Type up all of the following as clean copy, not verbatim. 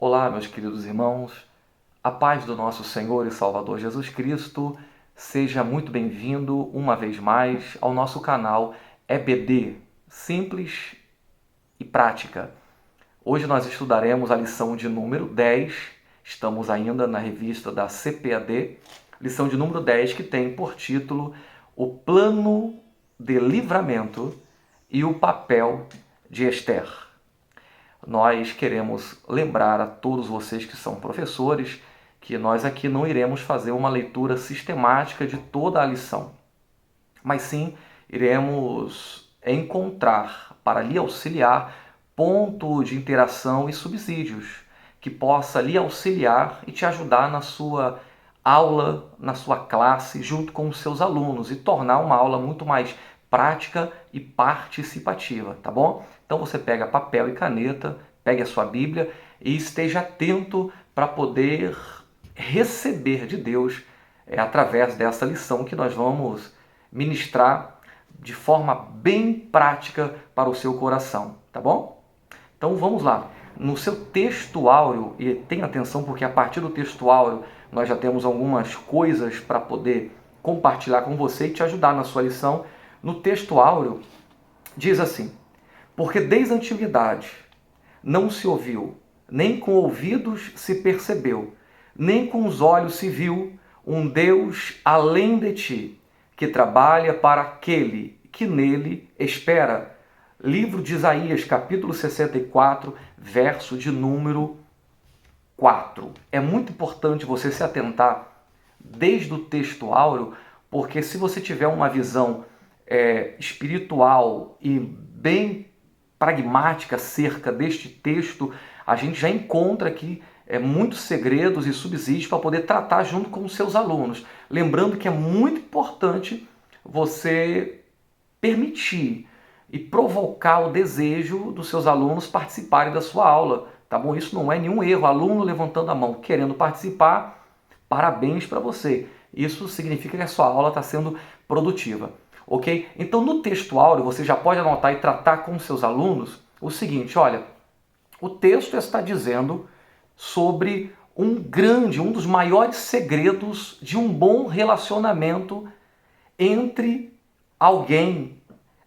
Olá, meus queridos irmãos, a paz do nosso Senhor e Salvador Jesus Cristo, seja muito bem-vindo uma vez mais ao nosso canal EBD, Simples e Prática. Hoje nós estudaremos a lição de número 10, estamos ainda na revista da CPAD, lição de número 10 que tem por título O Plano de Livramento e o Papel de Esther. Nós queremos lembrar a todos vocês que são professores que nós aqui não iremos fazer uma leitura sistemática de toda a lição, mas sim iremos encontrar para lhe auxiliar ponto de interação e subsídios que possa lhe auxiliar e te ajudar na sua aula, na sua classe, junto com os seus alunos e tornar uma aula muito mais prática e participativa, tá bom? Então você pega papel e caneta, pegue a sua Bíblia e esteja atento para poder receber de Deus através dessa lição que nós vamos ministrar de forma bem prática para o seu coração, tá bom? Então vamos lá. No seu texto áureo, e tenha atenção porque a partir do texto áureo nós já temos algumas coisas para poder compartilhar com você e te ajudar na sua lição. No texto áureo diz assim: porque desde a antiguidade não se ouviu, nem com ouvidos se percebeu, nem com os olhos se viu um Deus além de ti, que trabalha para aquele que nele espera. Livro de Isaías, capítulo 64, verso de número 4. É muito importante você se atentar desde o texto áureo, porque se você tiver uma visão espiritual e bem pragmática acerca deste texto, a gente já encontra aqui muitos segredos e subsídios para poder tratar junto com os seus alunos. Lembrando que é muito importante você permitir e provocar o desejo dos seus alunos participarem da sua aula, tá bom? Isso não é nenhum erro. Aluno levantando a mão, querendo participar, parabéns para você. Isso significa que a sua aula está sendo produtiva, ok? Então no texto áureo você já pode anotar e tratar com seus alunos o seguinte: olha, o texto está dizendo sobre um dos maiores segredos de um bom relacionamento entre alguém,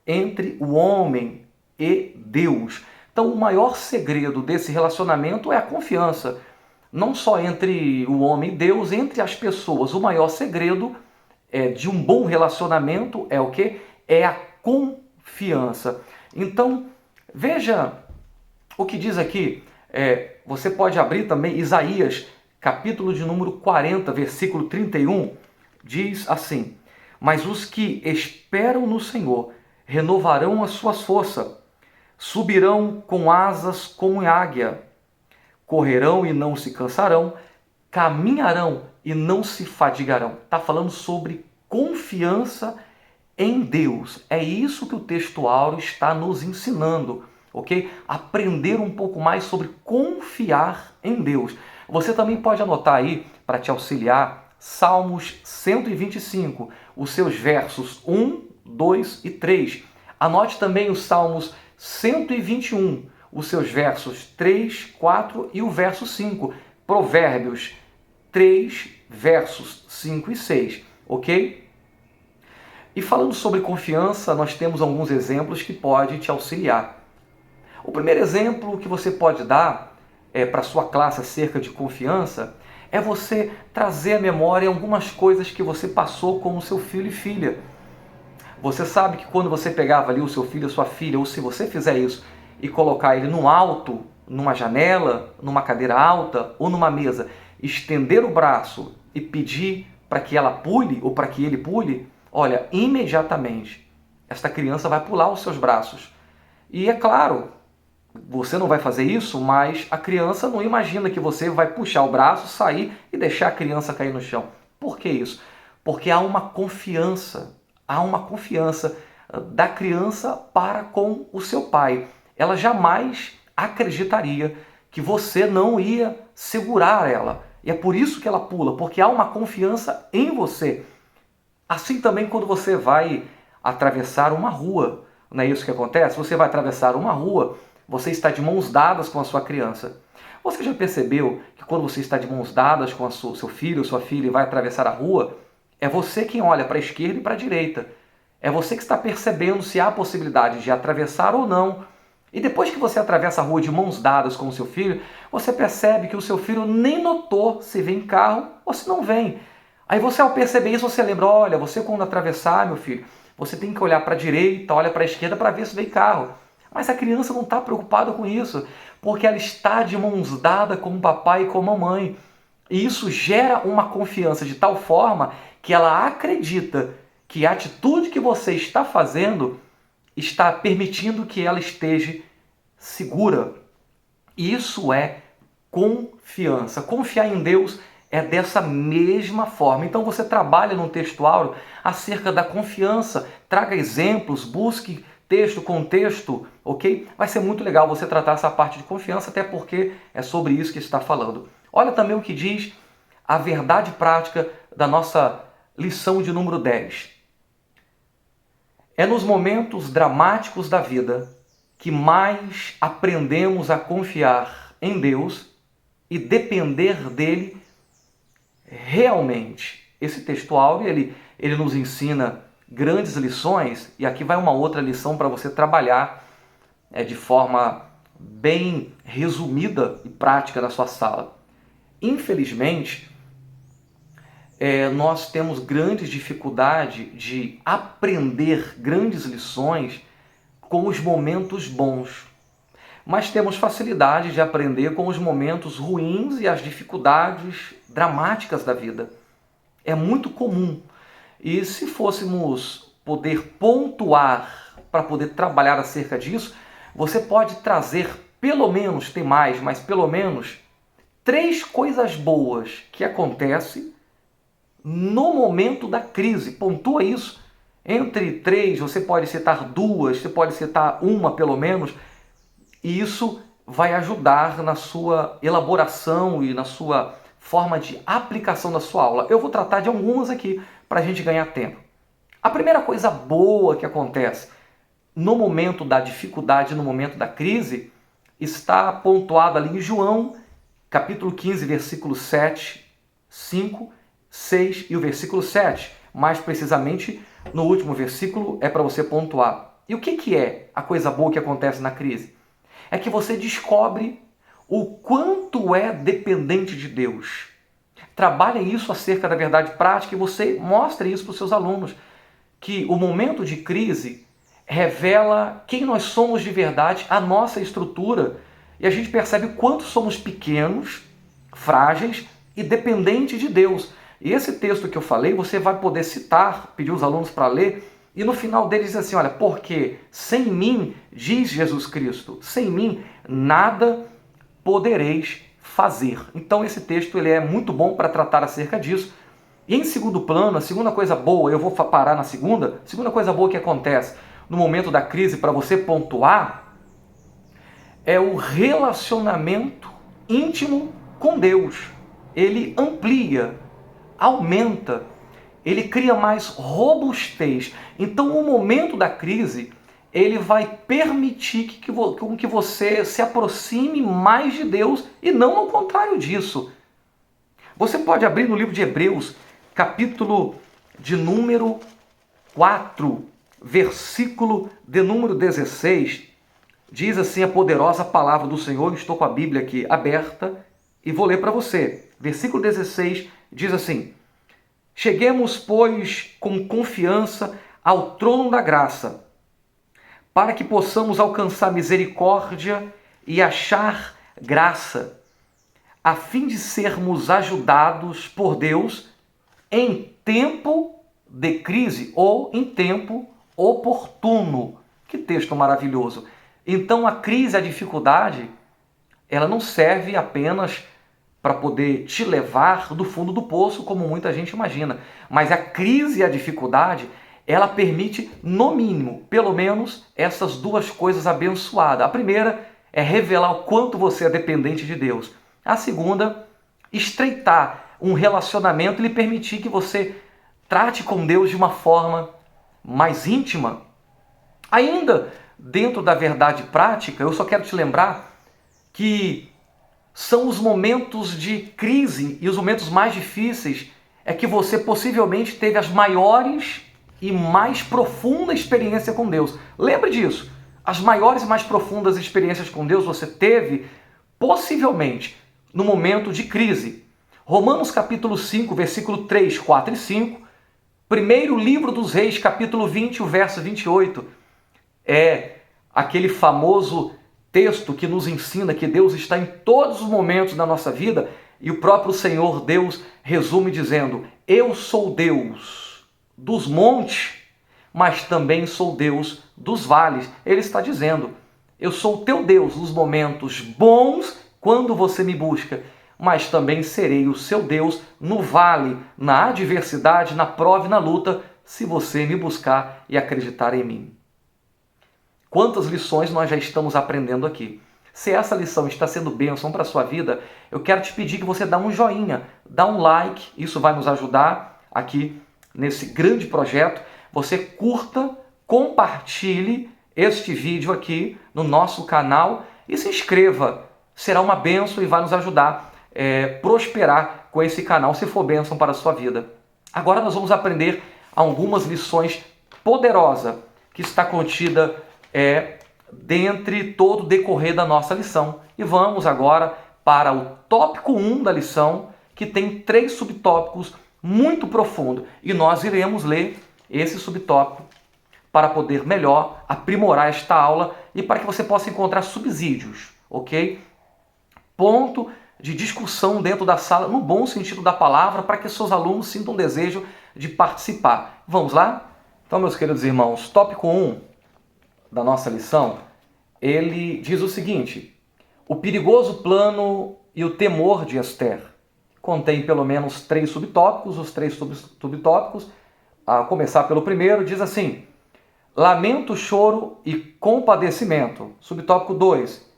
entre o homem e Deus. Então o maior segredo desse relacionamento é a confiança. Não só entre o homem e Deus, entre as pessoas. O maior segredo de um bom relacionamento é o quê? É a confiança. Então, veja o que diz aqui. Você pode abrir também Isaías, capítulo de número 40, versículo 31, diz assim: mas os que esperam no Senhor renovarão as suas forças, subirão com asas como águia, correrão e não se cansarão, caminharão e não se fadigarão. Está falando sobre confiança em Deus. É isso que o texto áureo está nos ensinando, ok? Aprender um pouco mais sobre confiar em Deus. Você também pode anotar aí, para te auxiliar, Salmos 125, os seus versos 1, 2 e 3. Anote também os Salmos 121, os seus versos 3, 4 e o verso 5. Provérbios 3, versos 5 e 6, ok? E falando sobre confiança, nós temos alguns exemplos que podem te auxiliar. O primeiro exemplo que você pode dar para a sua classe acerca de confiança é você trazer à memória algumas coisas que você passou com o seu filho e filha. Você sabe que quando você pegava ali o seu filho, a sua filha, ou se você fizer isso e colocar ele no alto, numa janela, numa cadeira alta ou numa mesa, estender o braço e pedir para que ela pule ou para que ele pule, olha, imediatamente esta criança vai pular os seus braços. E é claro, você não vai fazer isso, mas a criança não imagina que você vai puxar o braço, sair e deixar a criança cair no chão. Por que isso? Porque há uma confiança da criança para com o seu pai. Ela jamais acreditaria que você não ia segurar ela. E é por isso que ela pula, porque há uma confiança em você. Assim também quando você vai atravessar uma rua, não é isso que acontece? Você vai atravessar uma rua, você está de mãos dadas com a sua criança. Você já percebeu que quando você está de mãos dadas com seu filho ou sua filha e vai atravessar a rua, é você quem olha para a esquerda e para a direita. É você que está percebendo se há possibilidade de atravessar ou não. E depois que você atravessa a rua de mãos dadas com o seu filho, você percebe que o seu filho nem notou se vem carro ou se não vem. Aí você, ao perceber isso, você lembra, olha, você quando atravessar, meu filho, você tem que olhar para a direita, olha para a esquerda para ver se vem carro. Mas a criança não está preocupada com isso, porque ela está de mãos dadas com o papai e com a mamãe. E isso gera uma confiança de tal forma que ela acredita que a atitude que você está fazendo está permitindo que ela esteja segura. Isso é confiança. Confiar em Deus é dessa mesma forma. Então você trabalha no texto áureo acerca da confiança, traga exemplos, busque texto, contexto, ok? Vai ser muito legal você tratar essa parte de confiança, até porque é sobre isso que está falando. Olha também o que diz a verdade prática da nossa lição de número 10. É nos momentos dramáticos da vida que mais aprendemos a confiar em Deus e depender dele realmente. Esse texto áureo, ele nos ensina grandes lições, e aqui vai uma outra lição para você trabalhar de forma bem resumida e prática na sua sala. Infelizmente, nós temos grande dificuldade de aprender grandes lições com os momentos bons, mas temos facilidade de aprender com os momentos ruins e as dificuldades dramáticas da vida. É muito comum. E se fôssemos poder pontuar para poder trabalhar acerca disso, você pode trazer pelo menos, tem mais, mas pelo menos 3 coisas boas que acontecem no momento da crise. Pontua isso. Entre 3, você pode citar 2, você pode citar uma pelo menos, e isso vai ajudar na sua elaboração e na sua forma de aplicação da sua aula. Eu vou tratar de algumas aqui para a gente ganhar tempo. A primeira coisa boa que acontece no momento da dificuldade, no momento da crise, está pontuado ali em João, capítulo 15, versículo 7, 5, 6 e o versículo 7. Mais precisamente, no último versículo é para você pontuar. E o que é a coisa boa que acontece na crise? É que você descobre o quanto é dependente de Deus. Trabalhe isso acerca da verdade prática e você mostre isso para os seus alunos, que o momento de crise revela quem nós somos de verdade, a nossa estrutura, e a gente percebe quanto somos pequenos, frágeis e dependentes de Deus. E esse texto que eu falei, você vai poder citar, pedir os alunos para ler, e no final dele diz assim, olha, porque sem mim, diz Jesus Cristo, sem mim nada podereis fazer. Então esse texto ele é muito bom para tratar acerca disso. E em segundo plano, a segunda coisa boa, eu vou parar na segunda coisa boa que acontece no momento da crise para você pontuar, é o relacionamento íntimo com Deus. Ele amplia, aumenta, ele cria mais robustez. Então, o momento da crise, ele vai permitir que você se aproxime mais de Deus e não ao contrário disso. Você pode abrir no livro de Hebreus, capítulo de número 4, versículo de número 16, diz assim a poderosa palavra do Senhor. Eu estou com a Bíblia aqui aberta e vou ler para você. Versículo 16 diz assim: cheguemos, pois, com confiança ao trono da graça, para que possamos alcançar misericórdia e achar graça, a fim de sermos ajudados por Deus em tempo de crise ou em tempo oportuno. Que texto maravilhoso! Então a crise, a dificuldade, ela não serve apenas para poder te levar do fundo do poço, como muita gente imagina. Mas a crise e a dificuldade, ela permite, no mínimo, pelo menos, essas 2 coisas abençoadas. A primeira é revelar o quanto você é dependente de Deus. A segunda, estreitar um relacionamento e lhe permitir que você trate com Deus de uma forma mais íntima. Ainda dentro da verdade prática, eu só quero te lembrar que são os momentos de crise e os momentos mais difíceis é que você possivelmente teve as maiores e mais profundas experiências com Deus. Lembre disso. As maiores e mais profundas experiências com Deus você teve possivelmente no momento de crise. Romanos capítulo 5, versículo 3, 4 e 5. Primeiro livro dos Reis, capítulo 20, o verso 28. É aquele famoso texto que nos ensina que Deus está em todos os momentos da nossa vida, e o próprio Senhor Deus resume dizendo: eu sou Deus dos montes, mas também sou Deus dos vales. Ele está dizendo: eu sou o teu Deus nos momentos bons, quando você me busca, mas também serei o seu Deus no vale, na adversidade, na prova e na luta, se você me buscar e acreditar em mim. Quantas lições nós já estamos aprendendo aqui. Se essa lição está sendo bênção para a sua vida, eu quero te pedir que você dá um joinha, dá um like, isso vai nos ajudar aqui nesse grande projeto. Você curta, compartilhe este vídeo aqui no nosso canal e se inscreva. Será uma bênção e vai nos ajudar a prosperar com esse canal, se for bênção para a sua vida. Agora nós vamos aprender algumas lições poderosas que está contida dentre todo o decorrer da nossa lição. E vamos agora para o tópico 1 da lição, que tem 3 subtópicos muito profundos. E nós iremos ler esse subtópico para poder melhor aprimorar esta aula e para que você possa encontrar subsídios, ok? Ponto de discussão dentro da sala, no bom sentido da palavra, para que seus alunos sintam desejo de participar. Vamos lá? Então, meus queridos irmãos, tópico 1 da nossa lição, ele diz o seguinte: o perigoso plano e o temor de Esther. Contém pelo menos 3 subtópicos. Os 3 subtópicos, a começar pelo primeiro, diz assim: lamento, choro e compadecimento. Subtópico 2,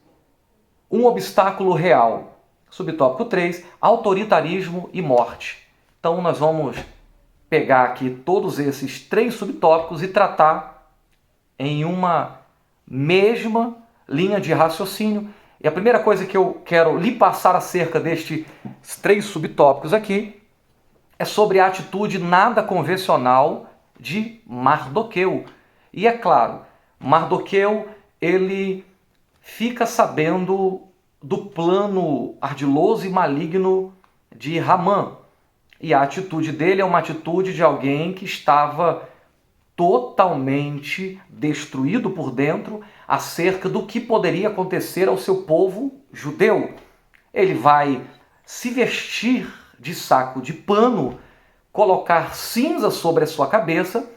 um obstáculo real. Subtópico 3, autoritarismo e morte. Então nós vamos pegar aqui todos esses 3 subtópicos e tratar em uma mesma linha de raciocínio. E a primeira coisa que eu quero lhe passar acerca destes 3 subtópicos aqui é sobre a atitude nada convencional de Mardoqueu. E é claro, Mardoqueu, ele fica sabendo do plano ardiloso e maligno de Hamã. E a atitude dele é uma atitude de alguém que estava totalmente destruído por dentro acerca do que poderia acontecer ao seu povo judeu. Ele vai se vestir de saco de pano, colocar cinza sobre a sua cabeça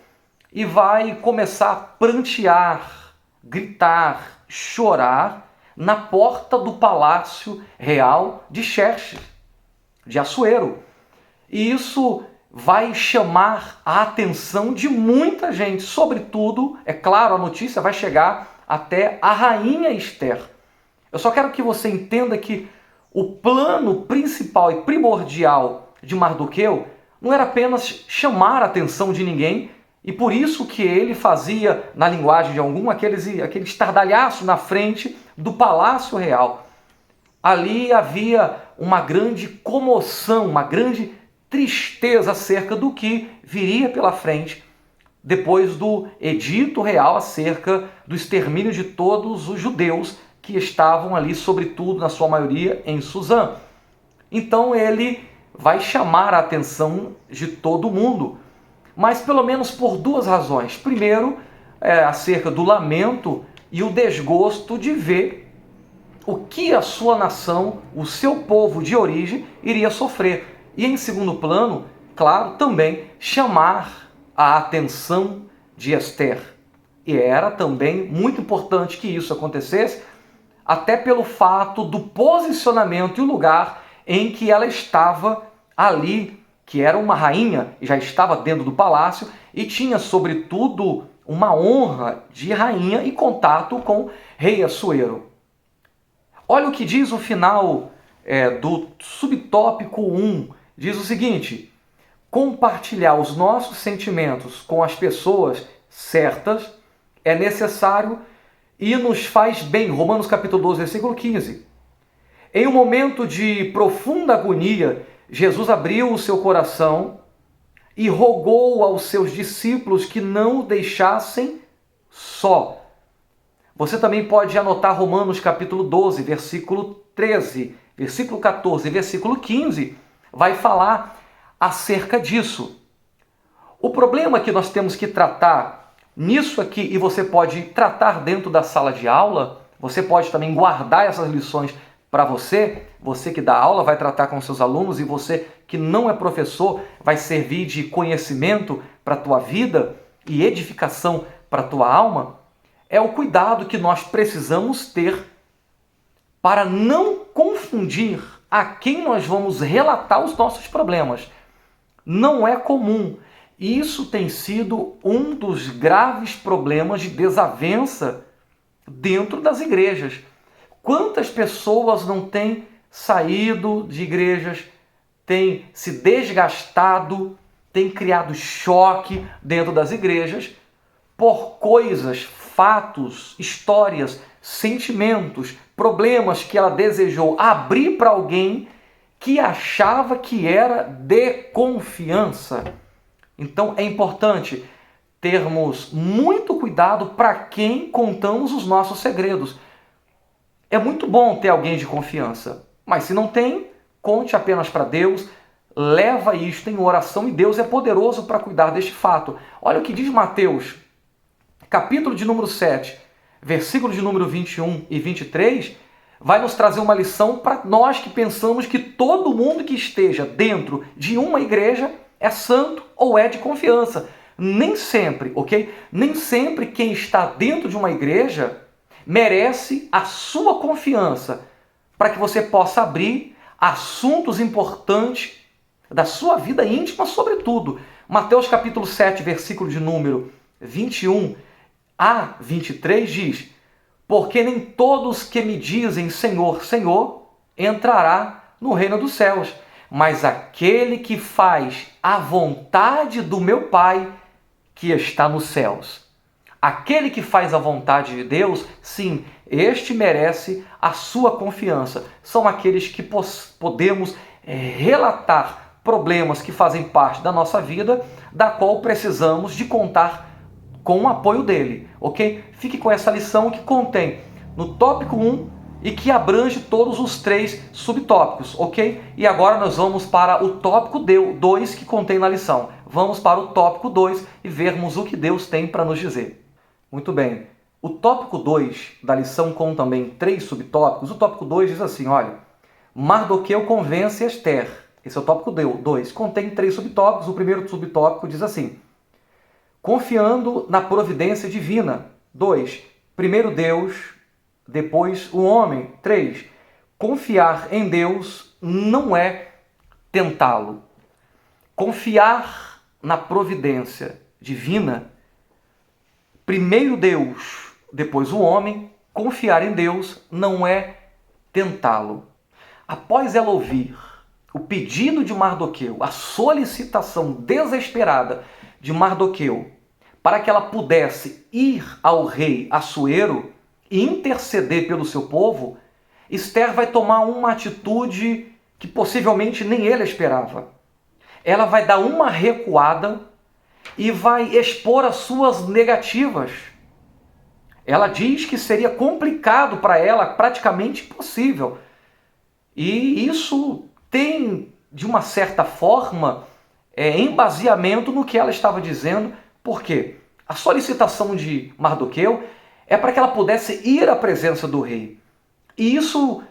e vai começar a prantear, gritar, chorar na porta do palácio real de Xerxes, de Assuero. E isso vai chamar a atenção de muita gente. Sobretudo, é claro, a notícia vai chegar até a rainha Esther. Eu só quero que você entenda que o plano principal e primordial de Mardoqueu não era apenas chamar a atenção de ninguém, e por isso que ele fazia, na linguagem de algum, aquele estardalhaço na frente do palácio real. Ali havia uma grande comoção, uma grande tristeza acerca do que viria pela frente depois do edito real acerca do extermínio de todos os judeus que estavam ali, sobretudo, na sua maioria, em Suzã. Então ele vai chamar a atenção de todo mundo, mas pelo menos por 2 razões. Primeiro, acerca do lamento e o desgosto de ver o que a sua nação, o seu povo de origem, iria sofrer. E em segundo plano, claro, também chamar a atenção de Esther. E era também muito importante que isso acontecesse, até pelo fato do posicionamento e o lugar em que ela estava ali, que era uma rainha, já estava dentro do palácio e tinha, sobretudo, uma honra de rainha e contato com rei Assuero. Olha o que diz o final do subtópico 1. Diz o seguinte: compartilhar os nossos sentimentos com as pessoas certas é necessário e nos faz bem. Romanos capítulo 12, versículo 15. Em um momento de profunda agonia, Jesus abriu o seu coração e rogou aos seus discípulos que não o deixassem só. Você também pode anotar Romanos capítulo 12, versículo 13, versículo 14 e versículo 15, vai falar acerca disso. O problema que nós temos que tratar nisso aqui, e você pode tratar dentro da sala de aula, você pode também guardar essas lições para você que dá aula vai tratar com seus alunos e você que não é professor vai servir de conhecimento para a tua vida e edificação para a tua alma, é o cuidado que nós precisamos ter para não confundir a quem nós vamos relatar os nossos problemas. Não é comum. Isso tem sido um dos graves problemas de desavença dentro das igrejas. Quantas pessoas não têm saído de igrejas, têm se desgastado, têm criado choque dentro das igrejas por coisas, fatos, histórias, sentimentos, problemas que ela desejou abrir para alguém que achava que era de confiança. Então é importante termos muito cuidado para quem contamos os nossos segredos. É muito bom ter alguém de confiança, mas se não tem, conte apenas para Deus, leva isto em oração e Deus é poderoso para cuidar deste fato. Olha o que diz Mateus, capítulo de número 7, versículo de número 21 e 23, vai nos trazer uma lição para nós que pensamos que todo mundo que esteja dentro de uma igreja é santo ou é de confiança. Nem sempre, ok? Nem sempre quem está dentro de uma igreja merece a sua confiança para que você possa abrir assuntos importantes da sua vida íntima, sobretudo. Mateus capítulo 7, versículo de número 21 a 23 diz: porque nem todos que me dizem Senhor, Senhor, entrará no reino dos céus, mas aquele que faz a vontade do meu Pai que está nos céus. Aquele que faz a vontade de Deus, sim, este merece a sua confiança. São aqueles que podemos relatar problemas que fazem parte da nossa vida, da qual precisamos de contar com o apoio dele, ok? Fique com essa lição que contém no tópico 1 e que abrange todos os 3 subtópicos, ok? E agora nós vamos para o tópico 2 que contém na lição. Vamos para o tópico 2 e vermos o que Deus tem para nos dizer. Muito bem. O tópico 2 da lição com também 3 subtópicos. O tópico 2 diz assim, olha, Mardoqueu convence Esther. Esse é o tópico 2. Contém 3 subtópicos. O primeiro subtópico diz assim, confiando na providência divina. 2. Primeiro Deus, depois o homem. 3. Confiar em Deus não é tentá-lo. Confiar na providência divina, primeiro Deus, depois o homem, confiar em Deus não é tentá-lo. Após ela ouvir o pedido de Mardoqueu, a solicitação desesperada de Mardoqueu, para que ela pudesse ir ao rei Assuero e interceder pelo seu povo, Esther vai tomar uma atitude que possivelmente nem ele esperava. Ela vai dar uma recuada e vai expor as suas negativas. Ela diz que seria complicado para ela, praticamente impossível. E isso tem, de uma certa forma, embaseamento no que ela estava dizendo. Por quê? A solicitação de Mardoqueu é para que ela pudesse ir à presença do rei. E isso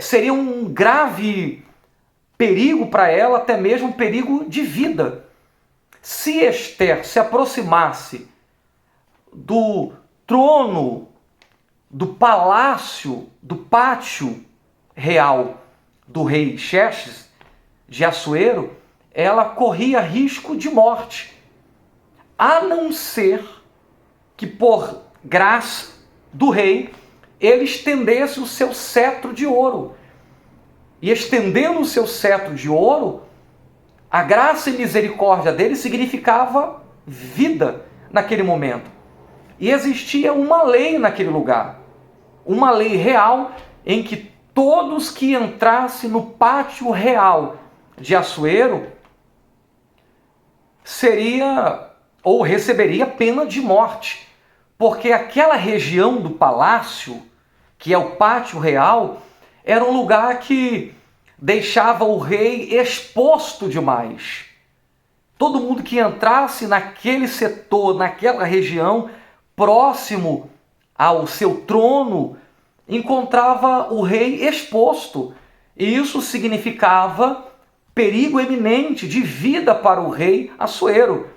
seria um grave perigo para ela, até mesmo um perigo de vida. Se Esther se aproximasse do trono, do palácio, do pátio real do rei Xerxes de Assuero, ela corria risco de morte, a não ser que, por graça do rei, ele estendesse o seu cetro de ouro. E estendendo o seu cetro de ouro, a graça e misericórdia dele significava vida naquele momento. E existia uma lei naquele lugar, uma lei real em que todos que entrassem no pátio real de Assuero seria ou receberia pena de morte, porque aquela região do palácio, que é o pátio real, era um lugar que deixava o rei exposto demais. Todo mundo que entrasse naquele setor, naquela região, próximo ao seu trono, encontrava o rei exposto. E isso significava perigo eminente de vida para o rei Assuero.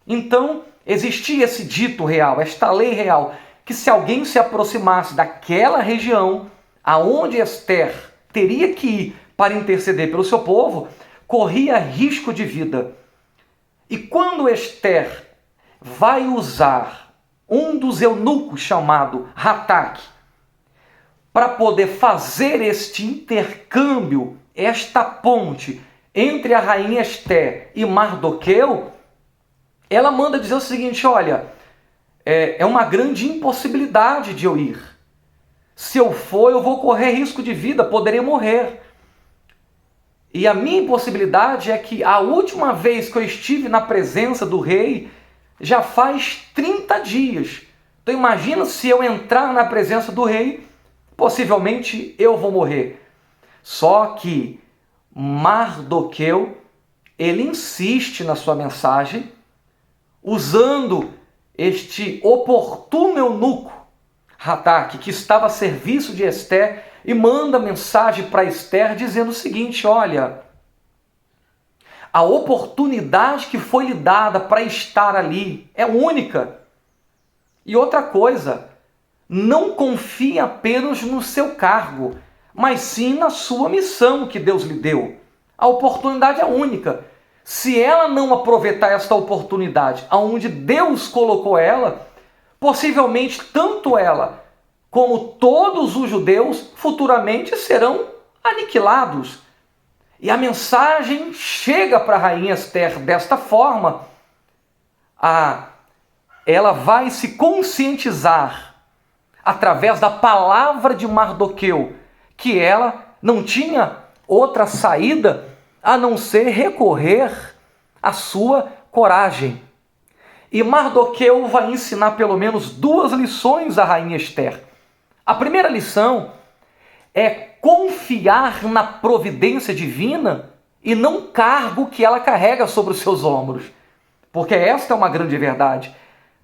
Então, existia esse dito real, esta lei real, que se alguém se aproximasse daquela região aonde Ester teria que ir para interceder pelo seu povo, corria risco de vida. E quando Ester vai usar um dos eunucos chamado Hatak para poder fazer este intercâmbio, esta ponte entre a rainha Ester e Mardoqueu, ela manda dizer o seguinte: olha, é uma grande impossibilidade de eu ir. Se eu for, eu vou correr risco de vida, poderia morrer. E a minha impossibilidade é que a última vez que eu estive na presença do rei já faz 30 dias. Então imagina se eu entrar na presença do rei, possivelmente eu vou morrer. Só que Mardoqueu, ele insiste na sua mensagem, usando este oportuno eunuco, Hatak, que estava a serviço de Ester, e manda mensagem para Ester dizendo o seguinte: olha, a oportunidade que foi lhe dada para estar ali é única. E outra coisa, não confie apenas no seu cargo, mas sim na sua missão que Deus lhe deu. A oportunidade é única. Se ela não aproveitar esta oportunidade aonde Deus colocou ela, possivelmente tanto ela como todos os judeus futuramente serão aniquilados. E a mensagem chega para a rainha Ester desta forma. Ela vai se conscientizar através da palavra de Mardoqueu que ela não tinha outra saída a não ser recorrer à sua coragem. E Mardoqueu vai ensinar pelo menos 2 lições à rainha Ester. A primeira lição é confiar na providência divina e não cargo que ela carrega sobre os seus ombros. Porque esta é uma grande verdade.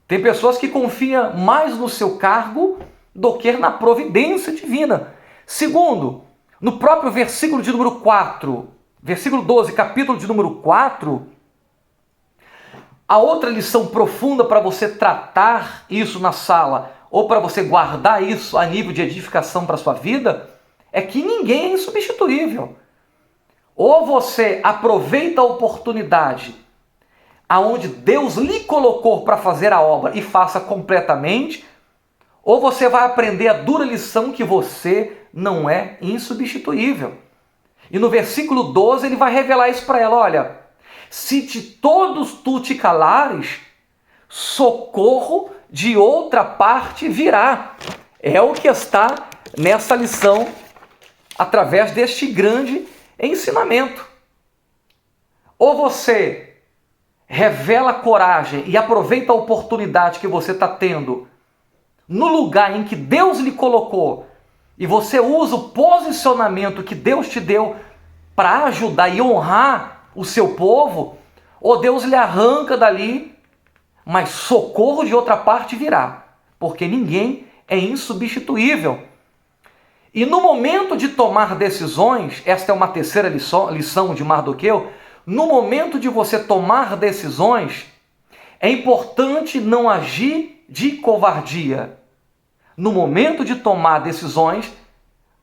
Tem pessoas que confiam mais no seu cargo do que na providência divina. Segundo, no próprio versículo de número 4, versículo 12, capítulo de número 4, a outra lição profunda para você tratar isso na sala, ou para você guardar isso a nível de edificação para a sua vida, é que ninguém é insubstituível. Ou você aproveita a oportunidade aonde Deus lhe colocou para fazer a obra e faça completamente, ou você vai aprender a dura lição que você não é insubstituível. E no versículo 12 ele vai revelar isso para ela: olha, se de todos tu te calares, socorro de outra parte virá. É o que está nessa lição através deste grande ensinamento. Ou você revela coragem e aproveita a oportunidade que você está tendo no lugar em que Deus lhe colocou, e você usa o posicionamento que Deus te deu para ajudar e honrar o seu povo, ou Deus lhe arranca dali, mas socorro de outra parte virá, porque ninguém é insubstituível. E no momento de tomar decisões, esta é uma terceira lição de Mardoqueu, no momento de você tomar decisões, é importante não agir de covardia. No momento de tomar decisões,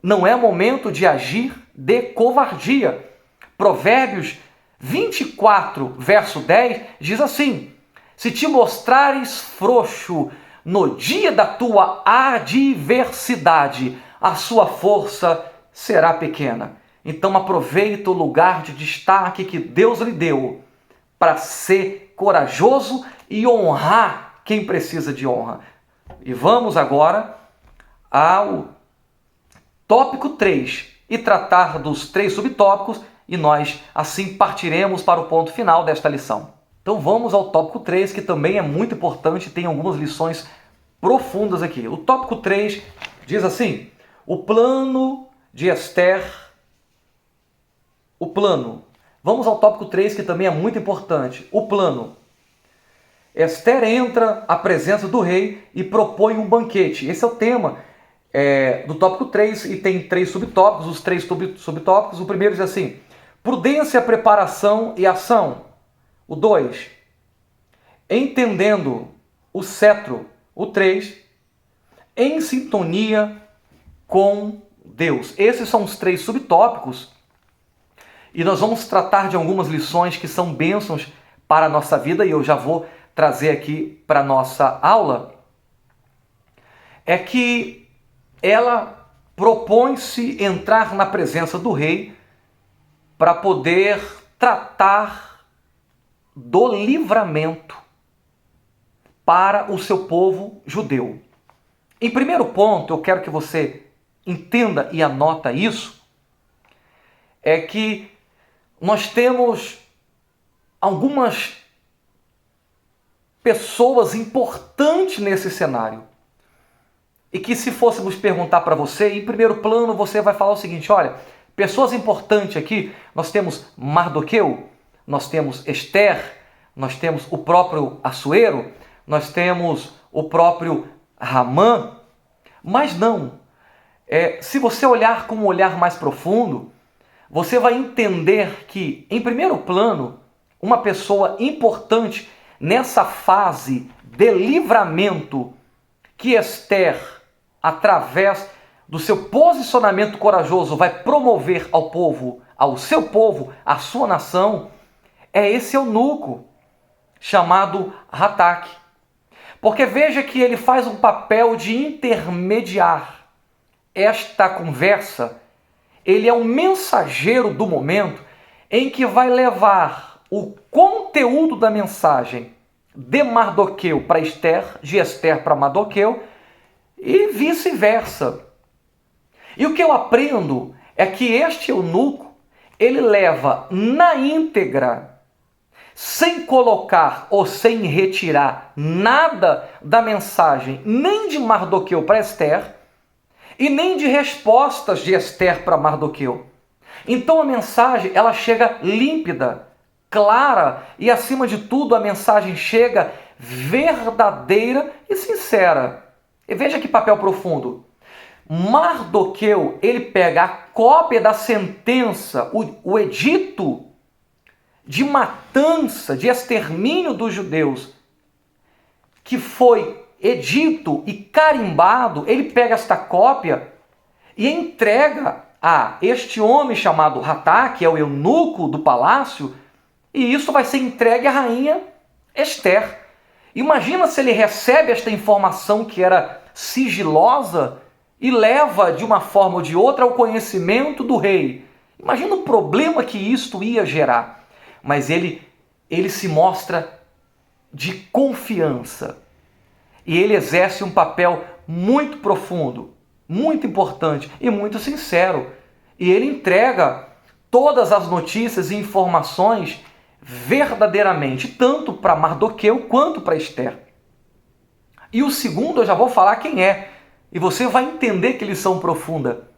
não é momento de agir de covardia. Provérbios 24, verso 10, diz assim: se te mostrares frouxo no dia da tua adversidade, a sua força será pequena. Então aproveita o lugar de destaque que Deus lhe deu para ser corajoso e honrar quem precisa de honra. E vamos agora ao tópico 3 e tratar dos 3 subtópicos, e nós assim partiremos para o ponto final desta lição. Então vamos ao tópico 3, que também é muito importante, tem algumas lições profundas aqui. O tópico 3 diz assim: o plano de Esther. O plano. Vamos ao tópico 3, que também é muito importante. O plano. Esther entra à presença do rei e propõe um banquete. Esse é o tema do tópico 3 e tem 3 subtópicos. Os 3 subtópicos, o primeiro diz assim: prudência, preparação e ação. O 2, entendendo o cetro. O 3, em sintonia com Deus. Esses são os 3 subtópicos e nós vamos tratar de algumas lições que são bênçãos para a nossa vida, e eu já vou trazer aqui para a nossa aula. É que ela propõe-se entrar na presença do rei para poder tratar do livramento para o seu povo judeu. Em primeiro ponto, eu quero que você entenda e anota isso, é que nós temos algumas pessoas importantes nesse cenário. E que se fôssemos perguntar para você, em primeiro plano você vai falar o seguinte: olha, pessoas importantes aqui, nós temos Mardoqueu, nós temos Esther, nós temos o próprio Assuero, nós temos o próprio Ramã, mas não. Se você olhar com um olhar mais profundo, você vai entender que, em primeiro plano, uma pessoa importante nessa fase de livramento que Esther, através do seu posicionamento corajoso, vai promover ao povo, ao seu povo, à sua nação, é esse eunuco chamado Hatak. Porque veja que ele faz um papel de intermediar esta conversa. Ele é um mensageiro do momento em que vai levar o conteúdo da mensagem de Mardoqueu para Esther, de Esther para Mardoqueu, e vice-versa. E o que eu aprendo é que este eunuco, ele leva na íntegra, sem colocar ou sem retirar nada da mensagem, nem de Mardoqueu para Esther, e nem de respostas de Esther para Mardoqueu. Então a mensagem, ela chega límpida, clara, e acima de tudo a mensagem chega verdadeira e sincera. E veja que papel profundo. Mardoqueu, ele pega a cópia da sentença, o edito de matança, de extermínio dos judeus, que foi edito e carimbado. Ele pega esta cópia e entrega a este homem chamado Hatak, que é o eunuco do palácio, e isso vai ser entregue à rainha Esther. Imagina se ele recebe esta informação que era sigilosa e leva de uma forma ou de outra ao conhecimento do rei. Imagina o problema que isto ia gerar. Mas ele se mostra de confiança. E ele exerce um papel muito profundo, muito importante e muito sincero. E ele entrega todas as notícias e informações verdadeiramente, tanto para Mardoqueu quanto para Esther. E o segundo eu já vou falar quem é, e você vai entender que lição profunda.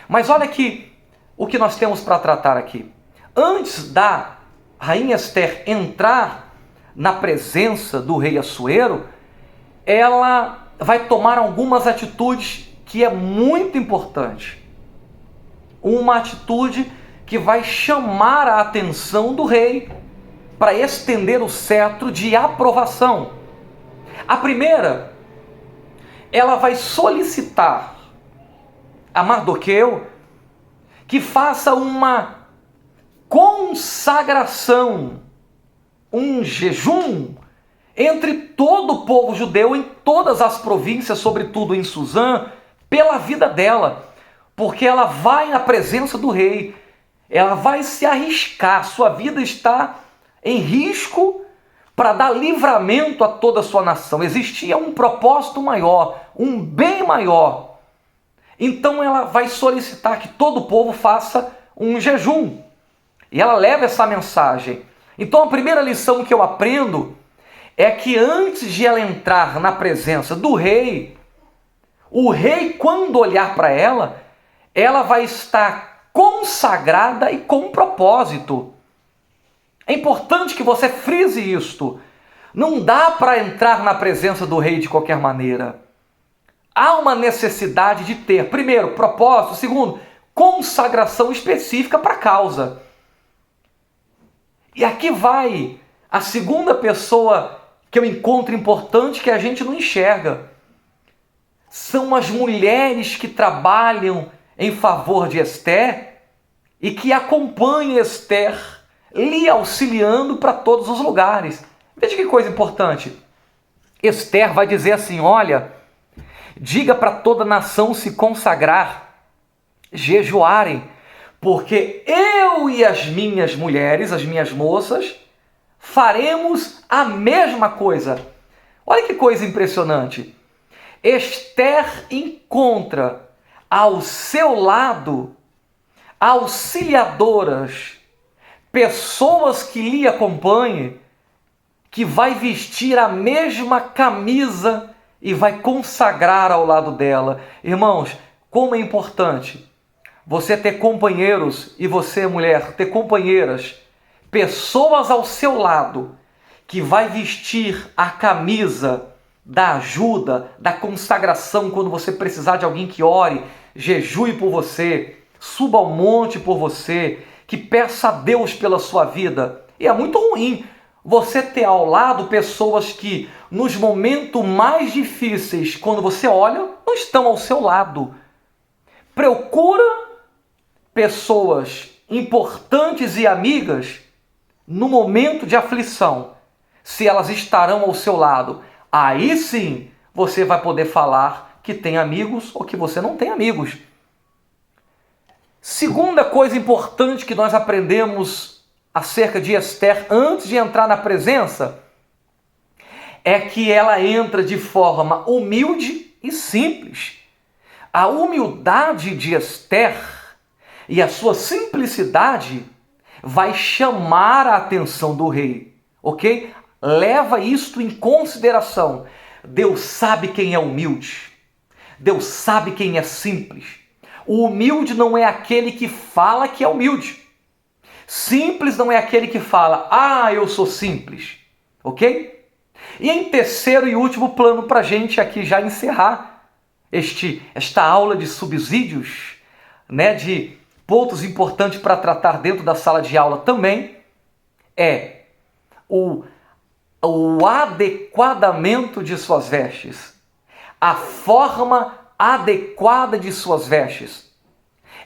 Mas olha aqui o que nós temos para tratar aqui. Antes da rainha Esther entrar na presença do rei Assuero, ela vai tomar algumas atitudes que é muito importante. Uma atitude que vai chamar a atenção do rei para estender o cetro de aprovação. A primeira, ela vai solicitar a Mardoqueu que faça uma consagração, um jejum entre todo o povo judeu, em todas as províncias, sobretudo em Suzã, pela vida dela, porque ela vai na presença do rei, ela vai se arriscar, sua vida está em risco para dar livramento a toda a sua nação. Existia um propósito maior, um bem maior. Então ela vai solicitar que todo o povo faça um jejum. E ela leva essa mensagem. Então a primeira lição que eu aprendo é que antes de ela entrar na presença do rei, o rei, quando olhar para ela, ela vai estar consagrada e com propósito. É importante que você frise isto. Não dá para entrar na presença do rei de qualquer maneira. Há uma necessidade de ter, primeiro, propósito, segundo, consagração específica para a causa. E aqui vai a segunda pessoa que eu encontro importante que a gente não enxerga. São as mulheres que trabalham em favor de Esther e que acompanham Esther, lhe auxiliando para todos os lugares. Veja que coisa importante. Esther vai dizer assim, olha, diga para toda a nação se consagrar, jejuarem, porque eu e as minhas mulheres, as minhas moças, faremos a mesma coisa. Olha que coisa impressionante. Esther encontra ao seu lado auxiliadoras, pessoas que lhe acompanhem, que vai vestir a mesma camisa e vai consagrar ao lado dela. Irmãos, como é importante você ter companheiros, e você, mulher, ter companheiras, pessoas ao seu lado, que vai vestir a camisa da ajuda, da consagração, quando você precisar de alguém que ore, jejue por você, suba ao monte por você, que peça a Deus pela sua vida. E é muito ruim você ter ao lado pessoas que, nos momentos mais difíceis, quando você olha, não estão ao seu lado. Procura pessoas importantes e amigas no momento de aflição. Se elas estarão ao seu lado, aí sim você vai poder falar que tem amigos ou que você não tem amigos. Segunda coisa importante que nós aprendemos acerca de Esther antes de entrar na presença é que ela entra de forma humilde e simples. A humildade de Esther e a sua simplicidade vai chamar a atenção do rei, ok? Leva isto em consideração. Deus sabe quem é humilde. Deus sabe quem é simples. O humilde não é aquele que fala que é humilde. Simples não é aquele que fala, eu sou simples, ok? E em terceiro e último plano para a gente aqui já encerrar esta aula de subsídios, né, de pontos importantes para tratar dentro da sala de aula também, é o adequadamento de suas vestes, a forma adequada de suas vestes.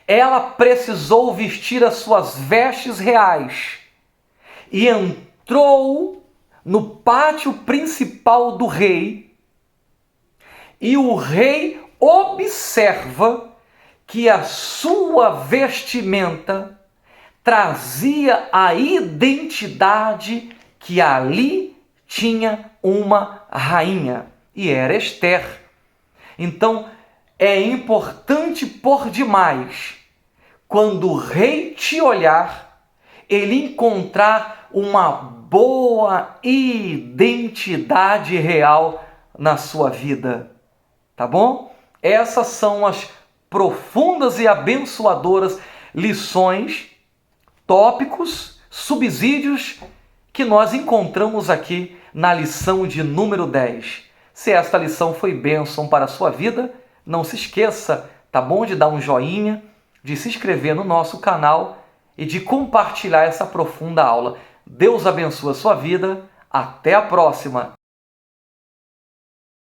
Ela precisou vestir as suas vestes reais e entrou no pátio principal do rei, e o rei observa que a sua vestimenta trazia a identidade que ali tinha uma rainha, e era Esther. Então, é importante por demais, quando o rei te olhar, ele encontrar uma boa identidade real na sua vida. Tá bom? Essas são as profundas e abençoadoras lições, tópicos, subsídios que nós encontramos aqui na lição de número 10. Se esta lição foi bênção para a sua vida, não se esqueça, tá bom? De dar um joinha, de se inscrever no nosso canal e de compartilhar essa profunda aula. Deus abençoe a sua vida. Até a próxima!